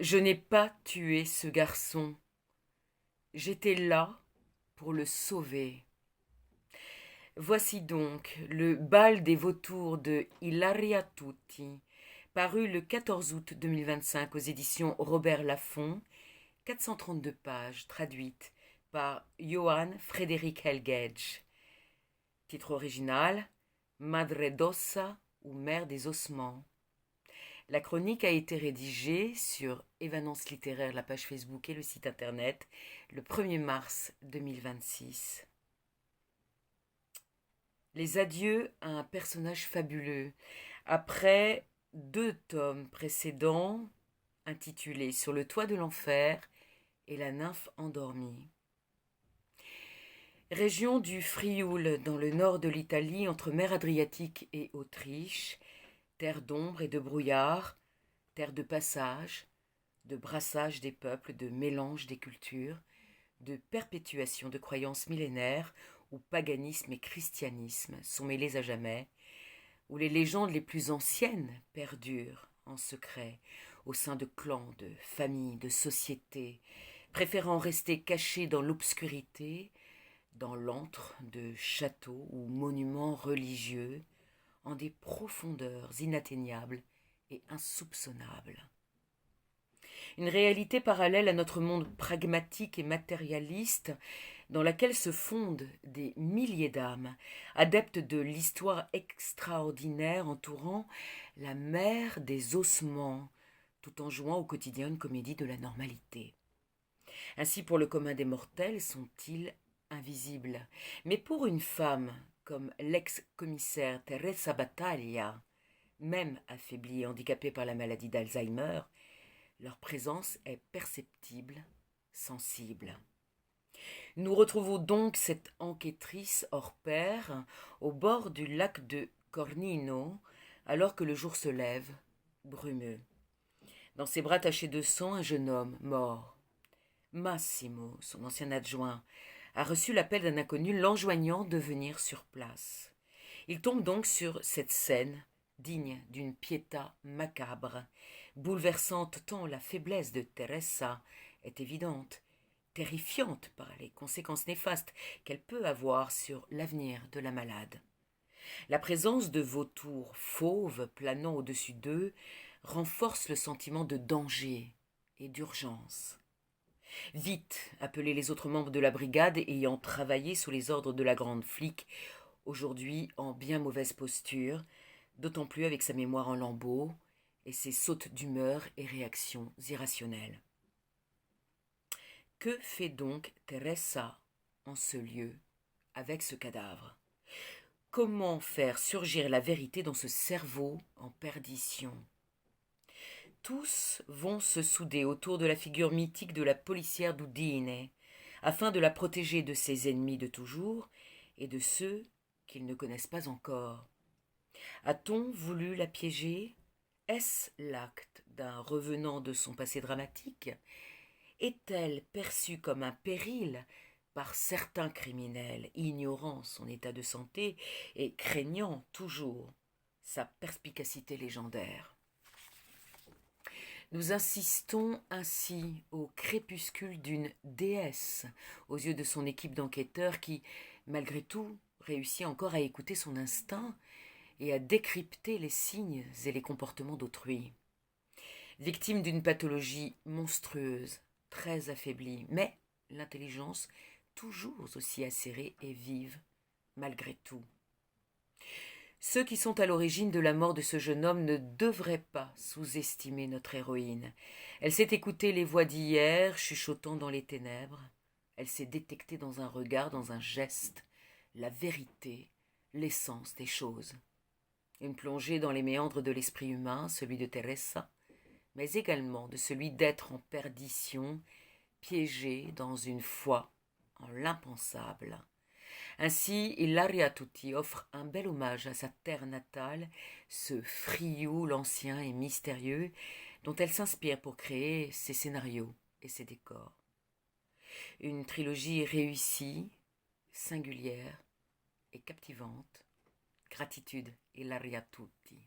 Je n'ai pas tué ce garçon. J'étais là pour le sauver. Voici donc le bal des vautours de Ilaria Tutti, paru le 14 août 2025 aux éditions Robert Laffont, 432 pages, traduites par Johann Frédéric Helgedge. Titre original: Madre d'Ossa ou Mère des ossements. La chronique a été rédigée sur Évanence littéraire, la page Facebook et le site internet, le 1er mars 2026. Les adieux à un personnage fabuleux. Après 2 tomes précédents, intitulés Sur le toit de l'enfer et La nymphe endormie. Région du Frioul, dans le nord de l'Italie, entre mer Adriatique et Autriche, terre d'ombre et de brouillard, terre de passage, de brassage des peuples, de mélange des cultures, de perpétuation de croyances millénaires où paganisme et christianisme sont mêlés à jamais, où les légendes les plus anciennes perdurent en secret au sein de clans, de familles, de sociétés, préférant rester cachées dans l'obscurité, dans l'antre de châteaux ou monuments religieux, en des profondeurs inatteignables et insoupçonnables. Une réalité parallèle à notre monde pragmatique et matérialiste dans laquelle se fondent des milliers d'âmes, adeptes de l'histoire extraordinaire entourant la mer des ossements, tout en jouant au quotidien une comédie de la normalité. Ainsi, pour le commun des mortels, sont-ils invisibles. Mais pour une femme comme l'ex-commissaire Teresa Battaglia, même affaiblie et handicapée par la maladie d'Alzheimer, leur présence est perceptible, sensible. Nous retrouvons donc cette enquêtrice hors pair au bord du lac de Cornino, alors que le jour se lève, brumeux. Dans ses bras tachés de sang, un jeune homme mort. Massimo, son ancien adjoint, a reçu l'appel d'un inconnu l'enjoignant de venir sur place. Il tombe donc sur cette scène, digne d'une pietà macabre, bouleversante tant la faiblesse de Teresa est évidente, terrifiante par les conséquences néfastes qu'elle peut avoir sur l'avenir de la malade. La présence de vautours fauves planant au-dessus d'eux renforce le sentiment de danger et d'urgence. Vite, appeler les autres membres de la brigade ayant travaillé sous les ordres de la grande flic, aujourd'hui en bien mauvaise posture, d'autant plus avec sa mémoire en lambeaux et ses sautes d'humeur et réactions irrationnelles. Que fait donc Teresa en ce lieu, avec ce cadavre? Comment faire surgir la vérité dans ce cerveau en perdition? Tous vont se souder autour de la figure mythique de la policière d'Udine, afin de la protéger de ses ennemis de toujours et de ceux qu'ils ne connaissent pas encore. A-t-on voulu la piéger? Est-ce l'acte d'un revenant de son passé dramatique? Est-elle perçue comme un péril par certains criminels, ignorant son état de santé et craignant toujours sa perspicacité légendaire? Nous assistons ainsi au crépuscule d'une déesse aux yeux de son équipe d'enquêteurs qui, malgré tout, réussit encore à écouter son instinct et à décrypter les signes et les comportements d'autrui. Victime d'une pathologie monstrueuse, très affaiblie, mais l'intelligence toujours aussi acérée et vive, malgré tout. Ceux qui sont à l'origine de la mort de ce jeune homme ne devraient pas sous-estimer notre héroïne. Elle sait écouter les voix d'hier, chuchotant dans les ténèbres. Elle sait détecter dans un regard, dans un geste, la vérité, l'essence des choses. Une plongée dans les méandres de l'esprit humain, celui de Teresa, mais également de celui d'être en perdition, piégé dans une foi en l'impensable. Ainsi, Ilaria Tutti offre un bel hommage à sa terre natale, ce Frioul ancien et mystérieux dont elle s'inspire pour créer ses scénarios et ses décors. Une trilogie réussie, singulière et captivante. Gratitude, Ilaria Tutti.